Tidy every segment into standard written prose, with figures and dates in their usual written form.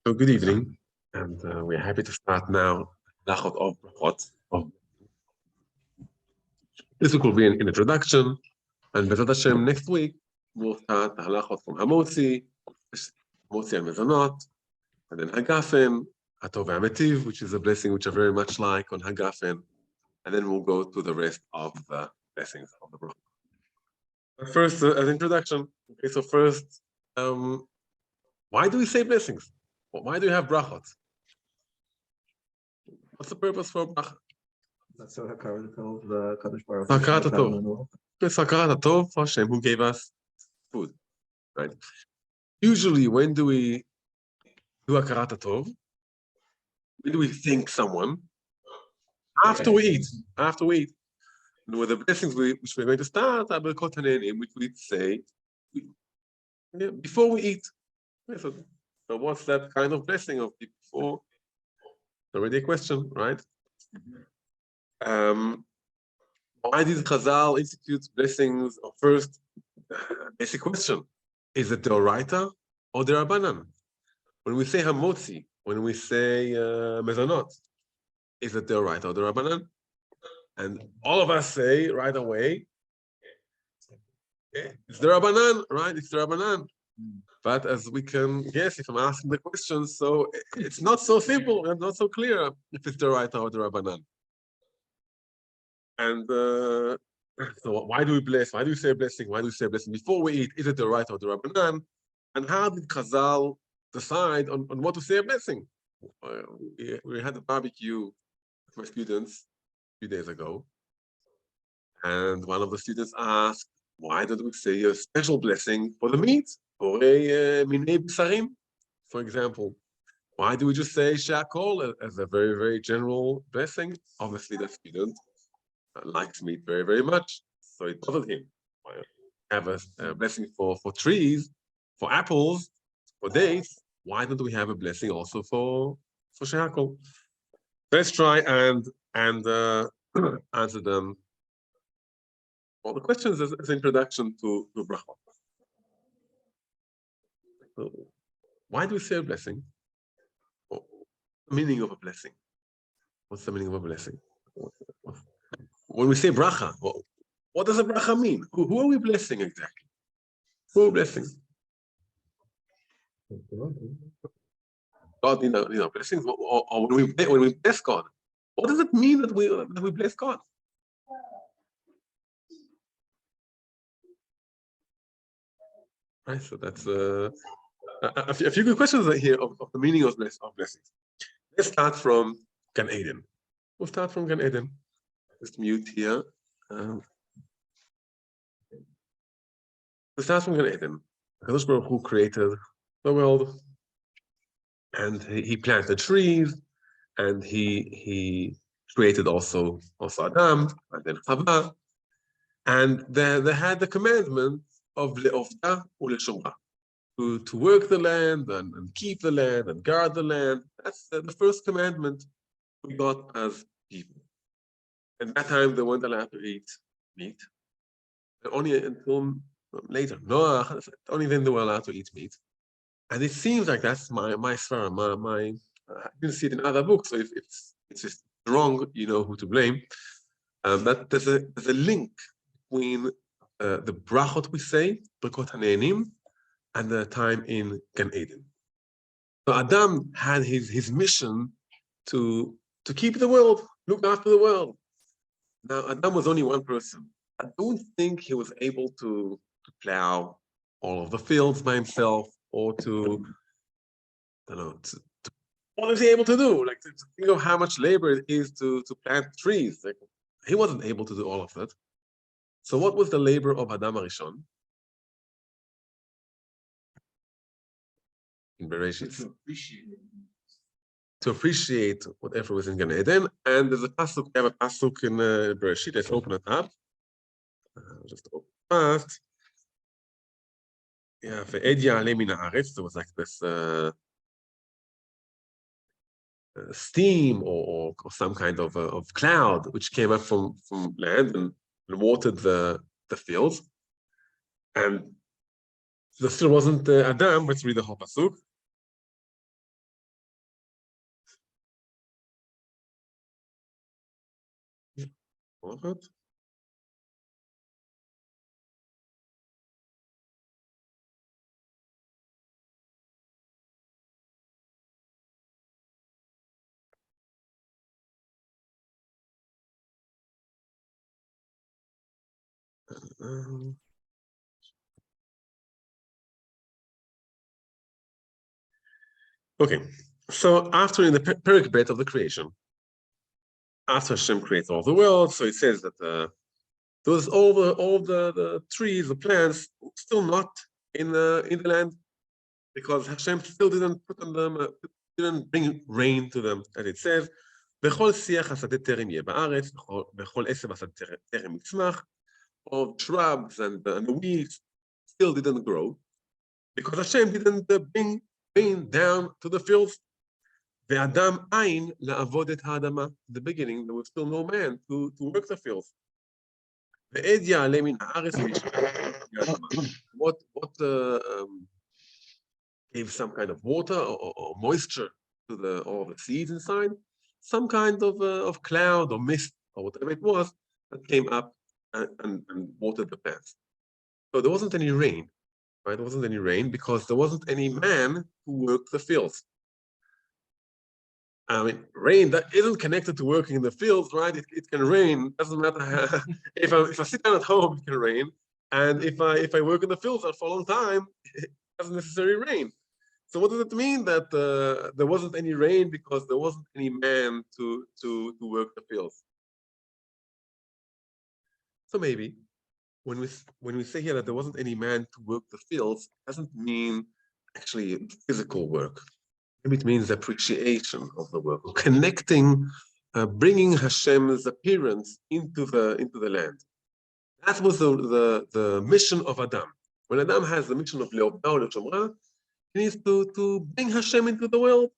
So good evening, and we're happy to start now. Brachot of Brachot. This will be an introduction, and Bezat Hashem next week we'll start the halachot from Hamotzi, Hamotzi and Mezonot, and then Hagafen, Hatov Ametiv, which is a blessing which I very much like on Hagafen, and then we'll go to the rest of the blessings of the Brachot. But first, as introduction, okay. So first, why do we say blessings? Why do we have brachot? What's the purpose for bracha? That's the Hakarat of the Kadosh Baruch Hakarat Hatov. It's Hakarat Hatov for Hashem who gave us food, right? Usually, when do we do Hakarat Hatov? When do we thank someone? After we eat. After we eat. And with the blessings which we're going to start, Brachot Hanenim, which we say before we eat. So what's that kind of blessing of before? Already a question, right? Why did Chazal institute blessings? First, basic question: is it the Oraita or the Rabbanan? When we say Hamotzi, when we say Mezonot, is it the Oraita or the Rabbanan? And all of us say right away, it's the Rabbanan, right? It's the Rabbanan. But as we can guess, if I'm asking the question, so it's not so simple and not so clear if it's the Oraita or the Rabbanan. And so why do we bless? Why do we say blessing? Why do we say blessing before we eat? Is it the Oraita or the Rabbanan? And how did Chazal decide on what to say a blessing? We had a barbecue with my students a few days ago. And one of the students asked, why don't we say a special blessing for the meat? For a minei b'sarim, for example. Why do we just say shakol as a very, very general blessing? Obviously, the student likes meat very, very much, so it bothered him. Why have a blessing for trees, for apples, for dates? Why don't we have a blessing also for shakol? Let's try and answer them. All the questions as introduction to Brachot. So, why do we say a blessing? The meaning of a blessing. What's the meaning of a blessing? When we say bracha, what does a bracha mean? Who are we blessing exactly? Who are we blessing? God, blessings. Or when we bless God, what does it mean that we bless God? Right. So that's a few good questions here of the meaning of blessings. Let's start from Gan Eden. We'll start from Gan Eden. Just mute here. We'll start from Gan Eden. Kadosh Baruch Hu created the world, and he planted trees, and he created also Adam, and then Chava, and they had the commandment of le'ovda u'leshomra, to work the land and keep the land and guard the land. That's the first commandment we got as people. At that time, they weren't allowed to eat meat. Only until later. No, only then they were allowed to eat meat. And it seems like that's my svara, I didn't see it in other books, so if it's just wrong, you know who to blame. But there's a link between the brachot we say, Brachot Hanenim, and the time in Gan Eden. So Adam had his mission to keep the world, look after the world. Now Adam was only one person. I don't think he was able to plow all of the fields by himself, or what was he able to do? Like to think of how much labor it is to plant trees. Like, he wasn't able to do all of that. So what was the labor of Adam Arishon? In Bereshit. To appreciate whatever was in Gan Eden. And there's a pasuk, we have a pasuk in Bereshit. Let's open it up. Just open fast. Yeah, ve'ed ya'aleh min ha'aretz. There was like this steam or some kind of cloud which came up from land and watered the fields. And there still wasn't Adam. Let's read the whole pasuk. Brachot. Okay, so after in the Perek Bet of the creation, after Hashem creates all the world, so it says that those all the trees, the plants, still not in the land, because Hashem still didn't put on them, didn't bring rain to them, as it says. בכל שיח השדה טרם יהיה בארץ, בכל עשב השדה טרם יצמח, all shrubs and the weeds still didn't grow, because Hashem didn't bring rain down to the fields. ואדם אין לעבוד את האדמה. In the beginning, there was still no man to work the fields. ועד יעלה מן הארץ what gave some kind of water or moisture to all the seeds inside? Some kind of cloud or mist or whatever it was that came up and watered the plants. So there wasn't any rain, right? There wasn't any rain because there wasn't any man who worked the fields. I mean, rain that isn't connected to working in the fields, right? It can rain. Doesn't matter if I sit down at home, it can rain, and if I work in the fields for a long time, it doesn't necessarily rain. So what does it mean that there wasn't any rain because there wasn't any man to work the fields? So maybe when we say here that there wasn't any man to work the fields, it doesn't mean actually physical work. Maybe it means appreciation of the work, connecting, bringing Hashem's appearance into the land. That was the mission of Adam. When Adam has the mission of Le'obda or Le'shomra, he needs to bring Hashem into the world,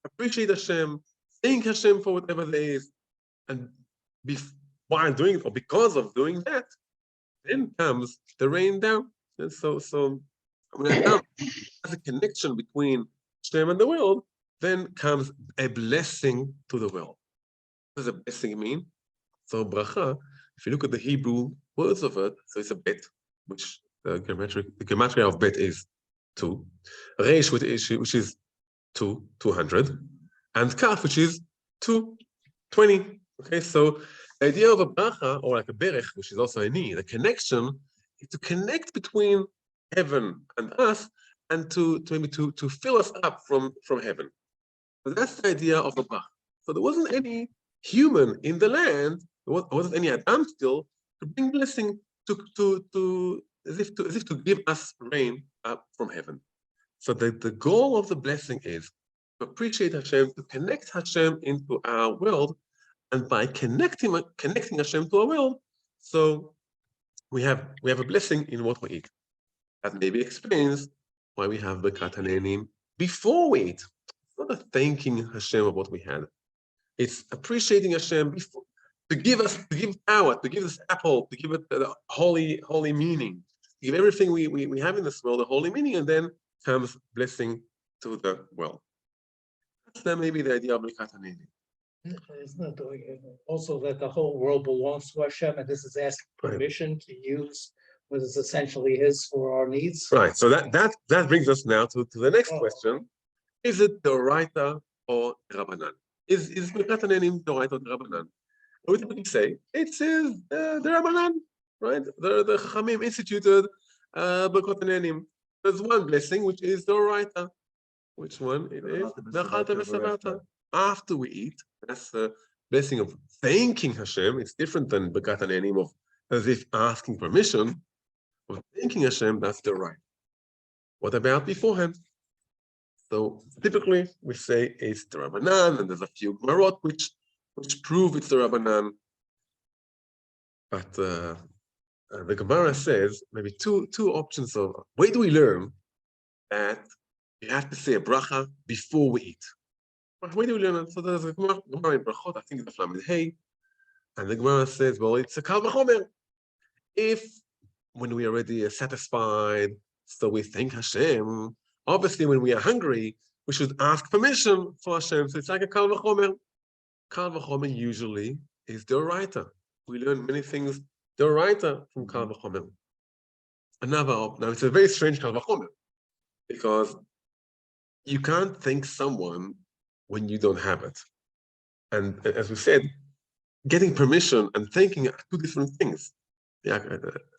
appreciate Hashem, thank Hashem for whatever there is, and while doing it, or because of doing that, then comes the rain down. And so when Adam has a connection between Hashem and the world, then comes a blessing to the world. What does a blessing mean? So bracha, if you look at the Hebrew words of it, so it's a bet, which the gematria of bet is 2, Reish, which is 200, and Kaf, which is 20. Okay, so the idea of a bracha, or like a berech, which is also a ni, the connection is to connect between heaven and us, and to fill us up from heaven. So that's the idea of a bracha. So there wasn't any human in the land, there wasn't any Adam still to bring blessing as if to give us rain up from heaven. So the goal of the blessing is to appreciate Hashem, to connect Hashem into our world, and by connecting Hashem to our world, so we have a blessing in what we eat. That maybe explains why we have the Birkat HaNe'enim before we eat. It's not a thanking Hashem of what we had. It's appreciating Hashem before, to give power, to give this apple, to give it the holy meaning, to give everything we have in this world a holy meaning, and then comes blessing to the world. That's then maybe the idea of Birkat HaNe'enim. Isn't it also that the whole world belongs to Hashem, and this is asking permission to use what is essentially His for our needs? Right. So that brings us now to the next question: is it Doraita or Rabbanan? Is Birkat HaNe'enim Doraita or Rabbanan? What do we say? It says the Rabbanan, right? The Chachamim instituted Birkat HaNe'enim. There's one blessing which is Doraita. Which one? It is V'achalta v'savata. After we eat, that's the blessing of thanking Hashem. It's different than Birkat HaNe'enim of as if asking permission. Of thanking Hashem, that's the right. What about beforehand? So typically we say it's the Rabbanan, and there's a few Gemarot which prove it's the Rabbanan. But the Gemara says maybe two options of where do we learn that you have to say a bracha before we eat. Where do we learn? So there's a Gemara in Brachot, I think it's the Lamed Hey, and the Gemara says, well, it's a Kal V'chomer. If when we are already satisfied, so we thank Hashem. Obviously, when we are hungry, we should ask permission for Hashem. So it's like a Kal V'chomer. Kal V'chomer usually is the Oraita. we learn many things d'oraita from Kal V'chomer. Now it's a very strange Kal V'chomer, because you can't thank someone when you don't have it. And as we said, getting permission and thanking are two different things. Yeah,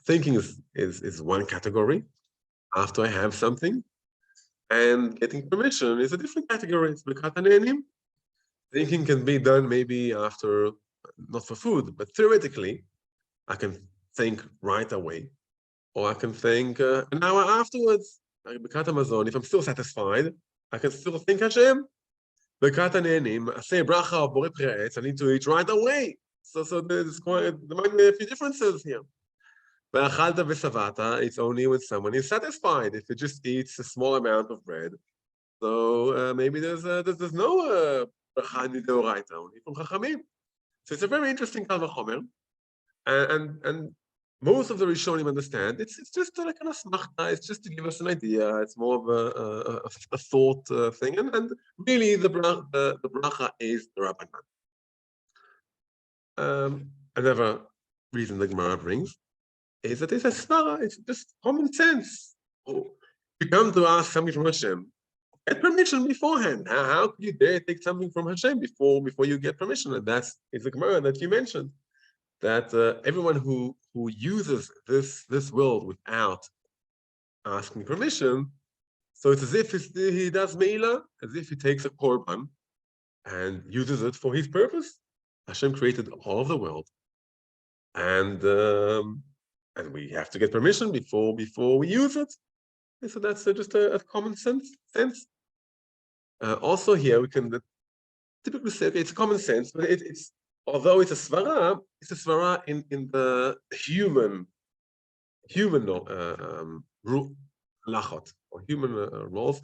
thanking is one category after I have something, and getting permission is a different category. It's Birkat HaNe'enim. Thinking can be done maybe after, not for food, but theoretically, I can think right away, or I can think an hour afterwards. Like Birkat HaMazon, if I'm still satisfied, I can still think Hashem. Birkat HaNe'enim, I say bracha of Borei Pri Ha'etz, I need to eat right away. So there might be a few differences here. Ve'achalta v'savata, it's only when someone is satisfied. If it just eats a small amount of bread, so maybe there's no bracha d'oraita, only from Chachamim. So it's a very interesting Kal V'chomer, and most of the Rishonim understand it's just like an asmachta. It's just to give us an idea. It's more of a thought thing, and really the bracha is the Rabbanan. Another reason the Gemara brings is that it's a svara. It's just common sense. You come to ask something from Hashem, get permission beforehand. How could you dare take something from Hashem before you get permission? And it's the Gemara that you mentioned, that everyone who uses this world without asking permission, so it's as if he does meila, as if he takes a korban and uses it for his purpose. Hashem created all of the world, and we have to get permission before we use it. And so that's just a common sense. Also here we can typically say, okay, it's common sense, but it's although it's a svara in the human lachot or human roles,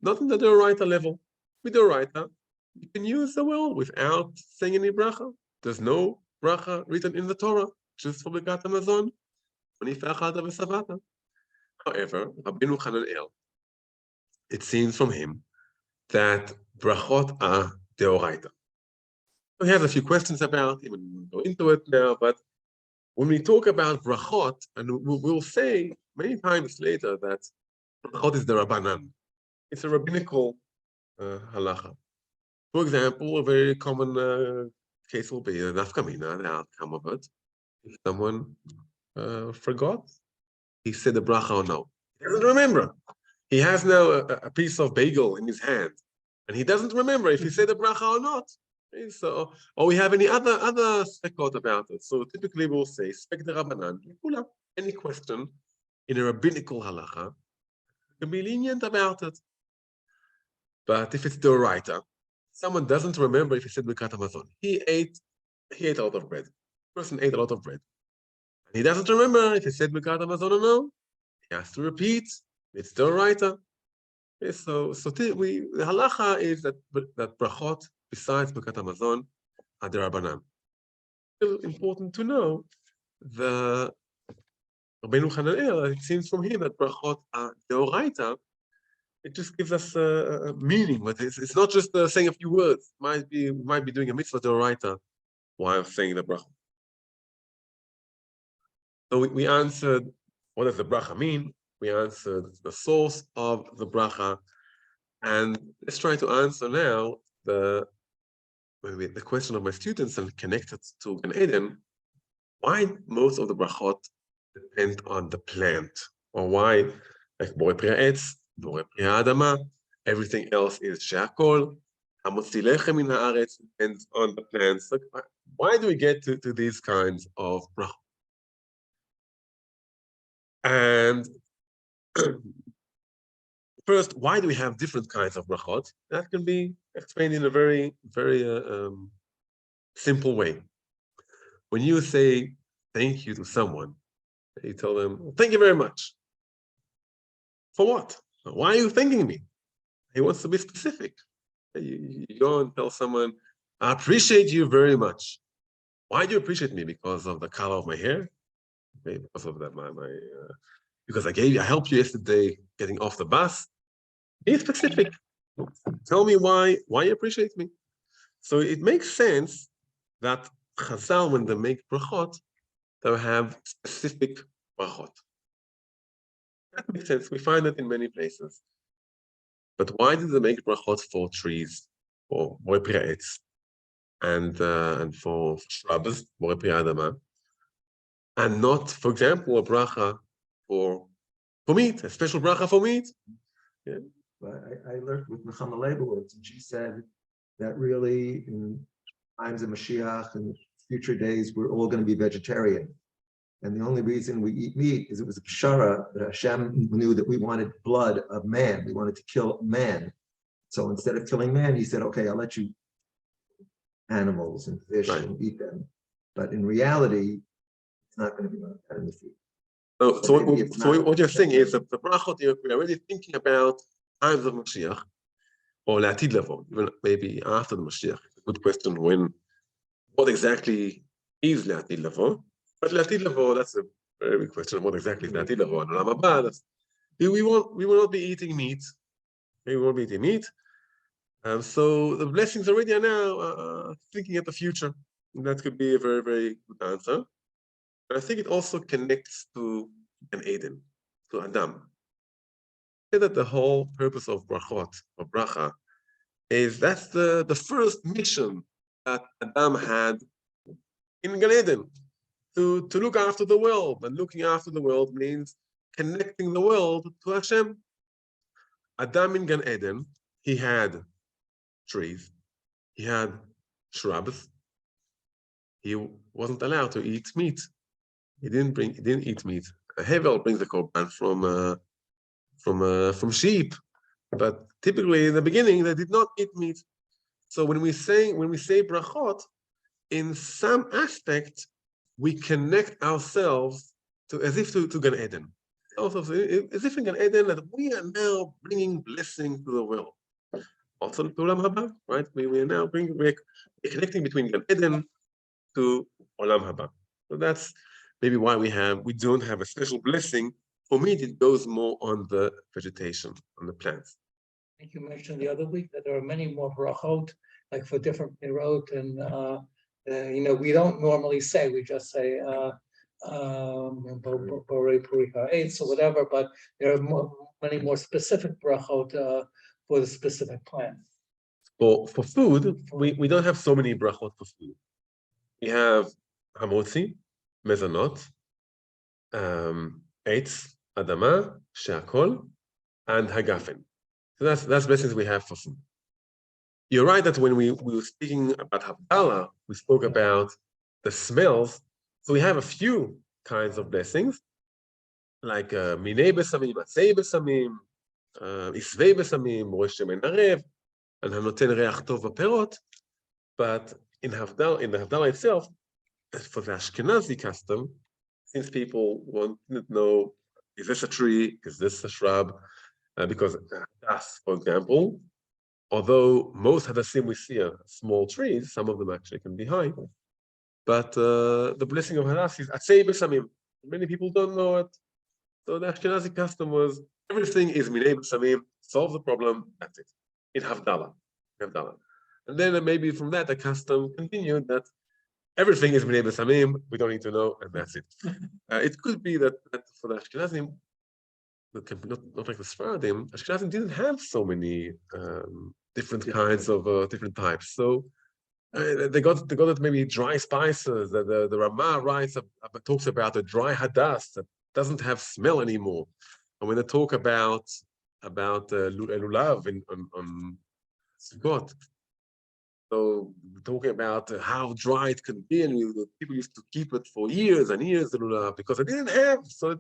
not in the d'oraita level. With d'oraita, you can use the world without saying any bracha. There's no bracha written in the Torah, just for Birkat HaMazon. However, Rabbeinu Hananel, it seems from him that brachot are d'oraita. We have a few questions about it, we'll go into it now, but when we talk about brachot, and we'll say many times later that brachot is the Rabbanan. It's a rabbinical halacha. For example, a very common case will be the nafkamina, the outcome of it. If someone forgot, he said the bracha or no. He doesn't remember. He has now a piece of bagel in his hand, and he doesn't remember if he said the bracha or not. Okay, so, or we have any other spekot about it. So typically we'll say spek de Rabbanan. Any question in a rabbinical halacha can be lenient about it. But if it's d'oraita, someone doesn't remember if he said Birkat HaMazon. He ate a lot of bread. The person ate a lot of bread. And he doesn't remember if he said Birkat HaMazon or no. He has to repeat. It's d'oraita. Okay, so the halacha is that brachot, besides Birkat HaMazon, are the Rabbanan. Still important to know, the Rabbeinu Hananel, it seems from him that brachot are d'oraita. It just gives us a meaning, but it's not just saying a few words. Might be doing a mitzvah d'oraita while saying the bracha. So we answered, what does the bracha mean? We answered the source of the bracha, and let's try to answer now the question of my students and connect it to Gan Eden. Why most of the brachot depend on the plant, or why, like Borei Pri Ha'etz, Borei Pri Ha'adama, everything else is She'akol, Hamotzi Lechem Min Haaretz depends on the plants. Like, why do we get to these kinds of brachot? And first, why do we have different kinds of brachot? That can be explained in a very, very simple way. When you say thank you to someone, you tell them, thank you very much. For what? Why are you thanking me? He wants to be specific. You go and tell someone, I appreciate you very much. Why do you appreciate me? Because of the color of my hair? Maybe because of that, because I helped you yesterday getting off the bus. Be specific. Tell me why you appreciate me. So it makes sense that Chazal, when they make brachot, they'll have specific brachot. That makes sense. We find it in many places. But why did they make brachot for trees, for borei etz, and for shrubs, borei adama, and not, for example, a bracha for meat, a special bracha for meat? Yeah. But I learned with Nechama Leibowitz, and she said that really in times of Mashiach and future days, we're all going to be vegetarian. And the only reason we eat meat is it was a pshara that Hashem knew that we wanted blood of man. We wanted to kill man. So instead of killing man, he said, okay, I'll let you animals and fish and eat them. But in reality, it's not going to be like that in the future. So what you're saying is that the brachot, we're already thinking about times of Mashiach, or Latid Lavo, even maybe after the Mashiach. It's a good question what exactly is Latid Lavo? But Latid Lavo, that's a very big question. What exactly is Latid Lavo? And Olam Haba, we will not be eating meat. We won't be eating meat. So the blessings already are now thinking at the future. And that could be a very, very good answer. But I think it also connects to an Eden, to Adam. I say that the whole purpose of brachot, or bracha, is that's the first mission that Adam had in Gan Eden, to look after the world. And looking after the world means connecting the world to Hashem. Adam in Gan Eden, he had trees, he had shrubs. He wasn't allowed to eat meat. He didn't eat meat. Hevel brings the korban from sheep, but typically in the beginning they did not eat meat. So when we say brachot, in some aspect we connect ourselves as if to Gan Eden. Also, as if in Gan Eden that we are now bringing blessing to the world. Also to Olam Haba, right? We are now we're connecting between Gan Eden to Olam Haba. So that's maybe why we don't have a special blessing. For me, it goes more on the vegetation, on the plants. I think you mentioned the other week that there are many more brachot, like for different perot, and we don't normally say, we just say borei puri ha'etz or whatever, but there are many more specific brachot for the specific plant. For food, we don't have so many brachot for food. We have hamotzi, mezonot, eitz, adama, she'akol, and hagafen. So that's blessings we have for food. You're right that when we were speaking about Havdalah, we spoke about the smells. So we have a few kinds of blessings, like minei besamim, atzei besamim, isvei besamim, rosh shemen arev, and hanoten reach tov b'perot. But in the Havdalah itself, for the Ashkenazi custom, since people wanted to know, is this a tree? Is this a shrub? Because Hadas, for example, although most Hadassim we see are small trees, some of them actually can be high, but the blessing of Hadas is Atzei Besamim. Many people don't know it. So the Ashkenazi custom was everything is Minei Besamim, solve the problem, that's it. In Havdalah. And then maybe from that, the custom continued that everything is Minei Besamim, we don't need to know, and that's it. It could be that for the Ashkenazim, not like the Sfaradim, Ashkenazim didn't have so many different kinds of different types. So they got it maybe dry spices. The Ramah writes talks about a dry hadas that doesn't have smell anymore. And when they talk about lulav on Sukkot, so talking about how dry it can be, and people used to keep it for years and years, the lulav, because they didn't have, so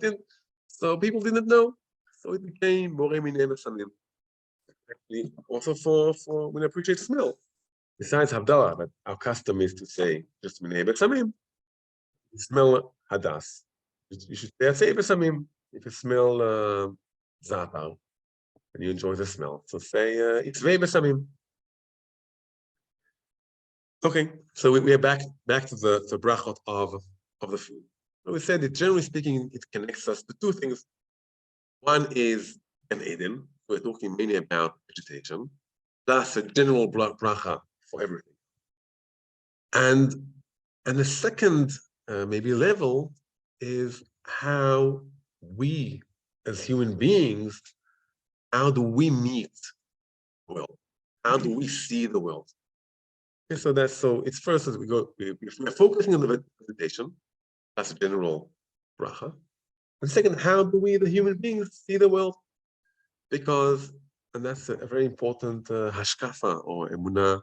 people didn't know. So it became borei minei besamim. Also for when I appreciate smell. Besides Havdalah, but our custom is to say just minei besamim. You smell hadas. You should say besamim if you smell za'atar and you enjoy the smell. So say itzvei besamim. Okay, so we are back to the brachot of the food. We said that generally speaking, it connects us to two things. One is an Eden. We're talking mainly about vegetation, plus a general bracha for everything. And And the second maybe level is how we as human beings, how do we meet the world? How do we see the world? Okay, so it's first as we're focusing on the meditation, that's a general bracha. And second, how do we, the human beings, see the world? Because, and that's a very important hashkafa or emunah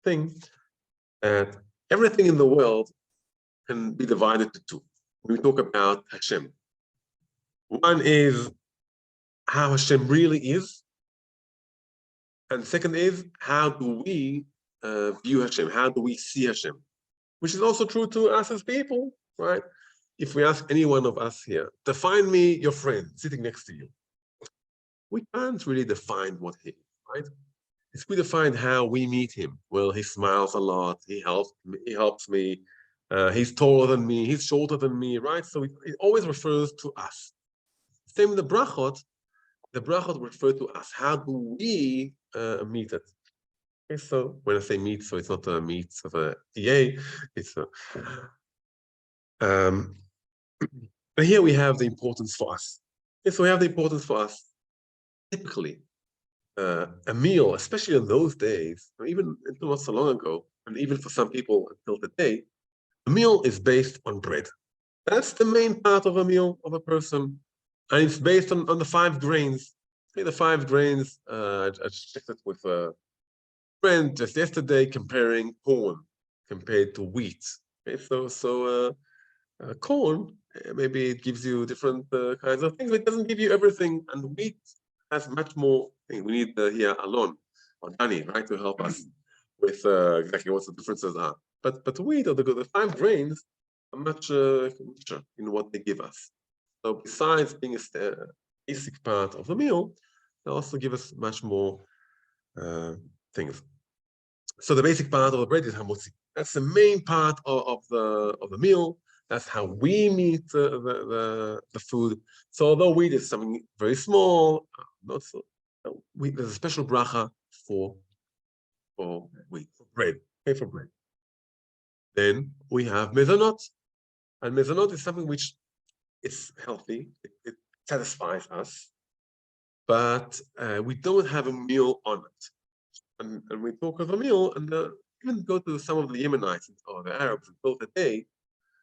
thing, that everything in the world can be divided to two. When we talk about Hashem, one is how Hashem really is, and second is how do we view Hashem? How do we see Hashem? Which is also true to us as people, right? If we ask any one of us here, define me your friend sitting next to you, we can't really define what he is, right? It's we define how we meet him. Well, he smiles a lot. He helps me. He's taller than me. He's shorter than me, right? So it always refers to us. Same with the brachot. The brachot refer to us. How do we meet it? Okay, so when I say meet, so it's not a meet of a EA. It's a. But here we have the importance for us. Okay, so we have the importance for us. Typically, a meal, especially in those days, or even until not so long ago, and even for some people until today, a meal is based on bread. That's the main part of a meal of a person. And it's based on the 5 grains. Okay, the 5 grains, I checked it with a friend just yesterday, comparing corn compared to wheat. Okay, so corn, maybe it gives you different kinds of things, but it doesn't give you everything. And wheat has much more things. We need here Alon or Danny, right, to help us with exactly what the differences are. But wheat or the 5 grains are much richer in what they give us. So besides being a basic part of the meal, they also give us much more things. So the basic part of the bread is hamotzi. That's the main part of the meal. That's how we meet the food. So although wheat is something very small, not so, there's a special bracha for wheat, for bread, okay, for bread. Then we have mezonot, and mezonot is something which it's healthy, it satisfies us, but we don't have a meal on it. And we talk of a meal, and even go to some of the Yemenites or the Arabs until today.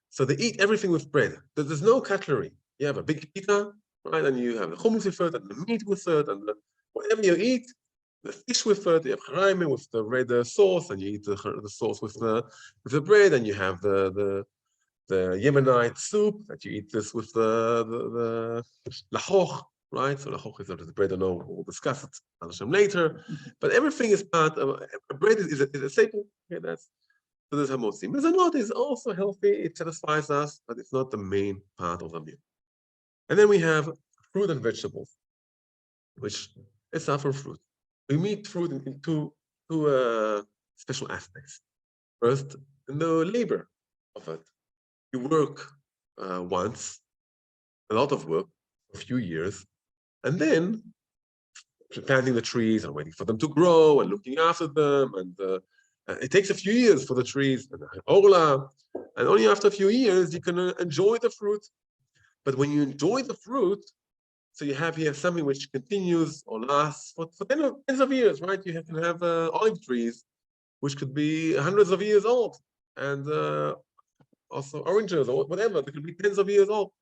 So they eat everything with bread. There's no cutlery. You have a big pita, right? And you have the hummus with it, and the meat with it, and whatever you eat, the fish with it. You have charaime with the red sauce, and you eat the sauce with the bread, and you have the Yemenite soup that you eat this with the lachoch, right? So lachoch is the bread. I know we'll discuss it later, but everything is part of bread is a staple. Okay, that's. So there's hamotzi. Mezonot is also healthy. It satisfies us, but it's not the main part of the meal. And then we have fruit and vegetables, which is not for fruit. We meet fruit in two special aspects. First, in the labor of it. You work once, a lot of work, for a few years, and then planting the trees and waiting for them to grow and looking after them, and it takes a few years for the trees and orla, and only after a few years you can enjoy the fruit. But when you enjoy the fruit, so you have here something which continues or lasts for tens of years, right? You can have olive trees, which could be hundreds of years old, and also oranges or whatever, they could be tens of years old.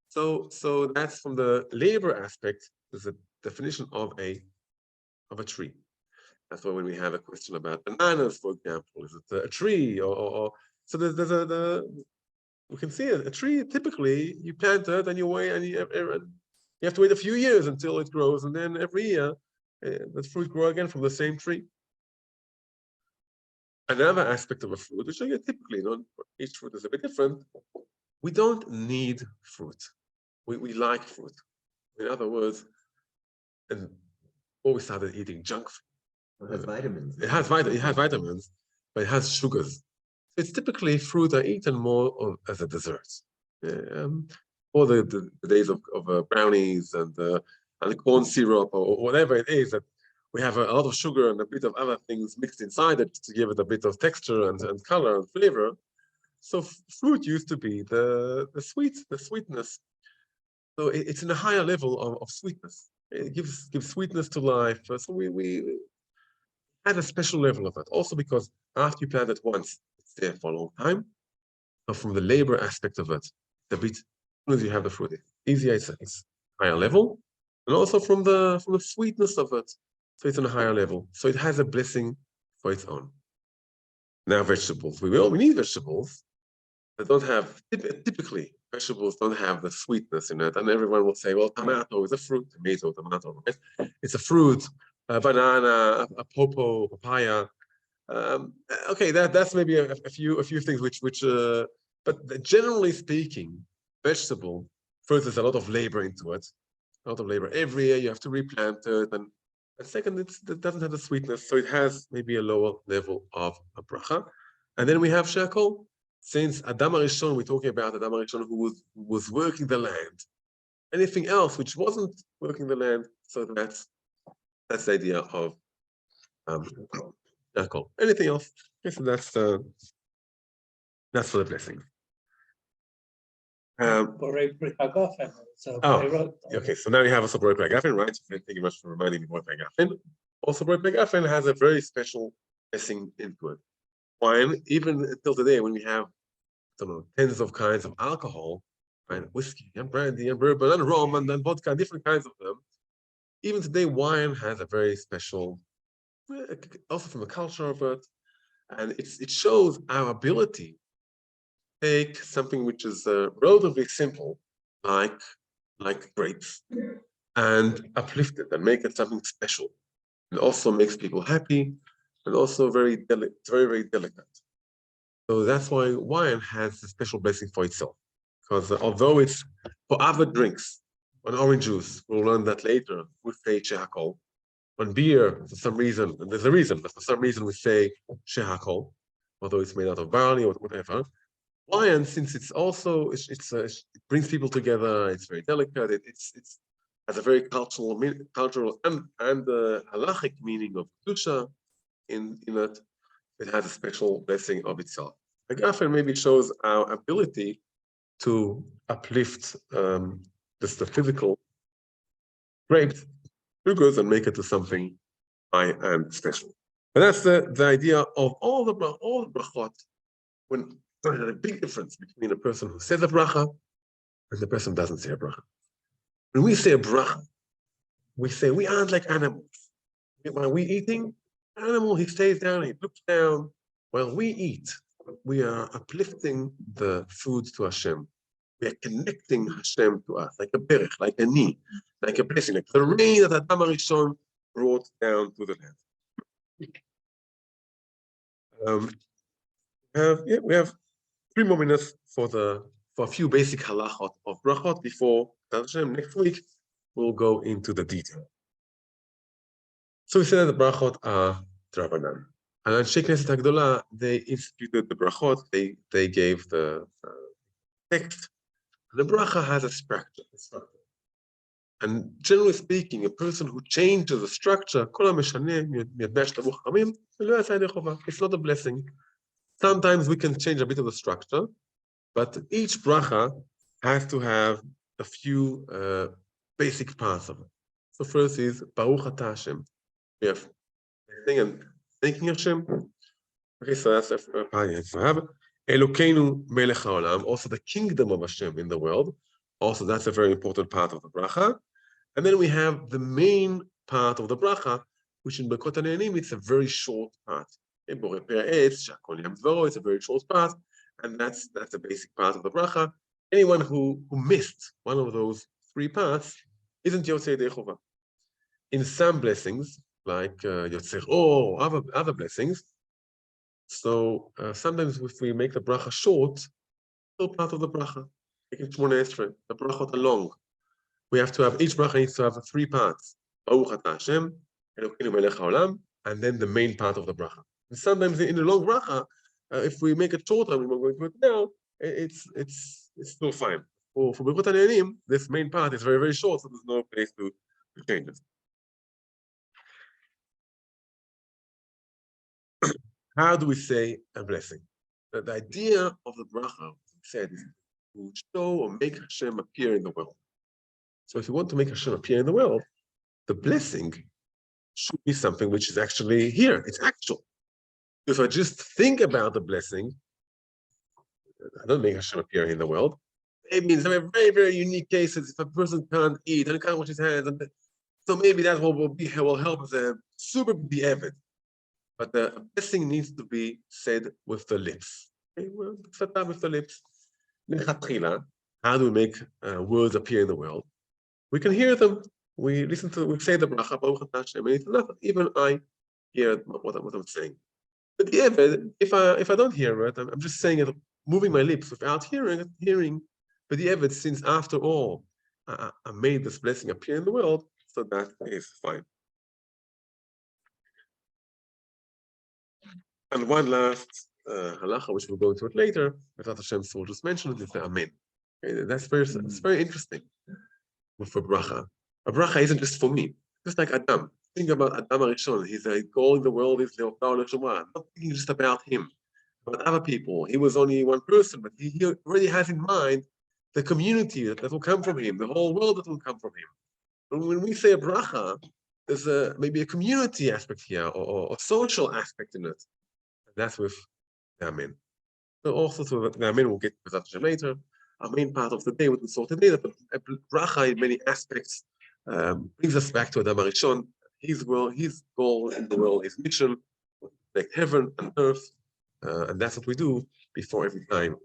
So that's from the labor aspect. There's a definition of a tree. That's why when we have a question about bananas, for example, is it a tree or so there's we can see a tree. Typically, you plant it and you wait, and you have to wait a few years until it grows, and then every year the fruit grow again from the same tree. Another aspect of a fruit, which again typically, each fruit is a bit different. We don't need fruit. We like fruit. In other words, and before we started eating junk food, It has vitamins. It has vitamins, but it has sugars. It's typically fruit are eaten more as a dessert. Or the days of brownies and the corn syrup or whatever it is that we have a lot of sugar and a bit of other things mixed inside it to give it a bit of texture and color and flavor. So fruit used to be the sweetness. So it's in a higher level of sweetness. It gives sweetness to life. So we had a special level of it. Also because after you plant it once, it's there for a long time. So from the labor aspect of it, a bit as soon as you have the fruit, it's easier, it's higher level. And also from the sweetness of it. So it's on a higher level. So it has a blessing for its own. Now vegetables. We need vegetables that don't have, typically, vegetables don't have the sweetness in it. And everyone will say, well, tomato is a fruit, tomato, right? It's a fruit, a banana, a pawpaw, papaya. Okay, that's maybe a few things which but generally speaking, vegetable, first there's a lot of labor into it. A lot of labor. Every year you have to replant it, and second, it doesn't have the sweetness, so it has maybe a lower level of a bracha. And then we have shakol. Since Adam HaRishon, we're talking about Adam HaRishon who was working the land. Anything else which wasn't working the land, so that's the idea of shakol. Anything else? Okay, so that's for the blessing. Okay, so now you have also Borei Pagafen, right? Thank you much for reminding me Borei Pagafen. Also, Borei Pagafen has a very special blessing into it. Wine, even until today, when we have, I don't know, tens of kinds of alcohol, right? Whiskey and brandy and bourbon and rum and then vodka, different kinds of them. Even today, wine has a very special, also from the culture of it, and it shows our ability to take something which is relatively simple, like grapes, and uplift it and make it something special. It also makes people happy, and also very, very delicate. So that's why wine has a special blessing for itself. Because although it's for other drinks, on orange juice, we'll learn that later, we say shehakol. On beer, for some reason, and there's a reason, but for some reason we say shehakol, although it's made out of barley or whatever. Wine, since it's also, it brings people together, it's very delicate, it has a very cultural and halachic meaning of kedusha in it. It has a special blessing of itself. Agafen maybe shows our ability to uplift just the physical grapes, sugars, and make it to something high and special. And that's the idea of all the brachot. When there's a big difference between a person who says a bracha and the person who doesn't say a bracha. When we say a bracha, we say we aren't like animals. While we eating, animal, he stays down, he looks down. While we eat, we are uplifting the food to Hashem. We are connecting Hashem to us, like a berech, like a knee, like a blessing, like the rain that Adam HaRishon brought down to the land. We have 3 more minutes for a few basic halachot of brachot before Hashem. Next week we'll go into the detail. So we said that the brachot are Drabanan. And Anshe Knesset HaGdola, they instituted the brachot, they gave the text. The bracha has a structure. And generally speaking, a person who changes the structure, it's not a blessing. Sometimes we can change a bit of the structure, but each bracha has to have a few basic parts of it. So first is Baruch Ata Hashem. We have thanking Hashem. Okay, so that's a part you have. Elokeinu melech haolam, also the kingdom of Hashem in the world. Also, that's a very important part of the bracha. And then we have the main part of the bracha, which in Brachot HaNe'enim, it's a very short part. It's a very short part, and that's the basic part of the bracha. Anyone who missed one of those 3 parts isn't Yotzei Yedei Chova. In some blessings, like Yotzer Or or other blessings, so sometimes if we make the bracha short, still part of the bracha. Like in Shmoneh Esrei, the brachot are long. We have to have, each bracha needs to have 3 parts. Baruch Ata Hashem, Elokeinu melech haolam, and then the main part of the bracha. And sometimes in the long bracha, if we make it shorter, we're going to do it now, it's still fine. For Brachot HaNe'enim, this main part is very, very short, so there's no place to change it. how do we say a blessing? The idea of the bracha, said, is to show or make Hashem appear in the world. So if you want to make Hashem appear in the world, the blessing should be something which is actually here. It's actual. If I just think about the blessing, I don't make Hashem appear in the world. Maybe in some very, very unique cases, if a person can't eat and can't wash his hands, so maybe that will help as a super b'di'evet. But the blessing needs to be said with the lips. Okay? Well, with the lips. How do we make words appear in the world? We can hear them. We listen to, we say the bracha, Baruch Atah Hashem, and it's enough. Even I hear what I'm saying. But if I don't hear it, I'm just saying it, moving my lips without hearing. But the evidence, since after all, I made this blessing appear in the world, so that is fine. And one last halacha, which we'll go into it later, that Hashem will just mention it, is the Amen. Okay, that's very interesting with a bracha. A bracha isn't just for me. Just like Adam. Think about Adam HaRishon. His goal in the world is the Neshama. Not thinking just about him, but other people. He was only one person, but he already has in mind the community that will come from him, the whole world that will come from him. And when we say a bracha, there's maybe a community aspect here or a social aspect in it. And that's with the Amen. So also, so the Amen will get to that later. Our main part of the day, what we saw today, that bracha in many aspects brings us back to Adam HaRishon, his goal in the world, his mission, to make heaven and earth, and that's what we do before every time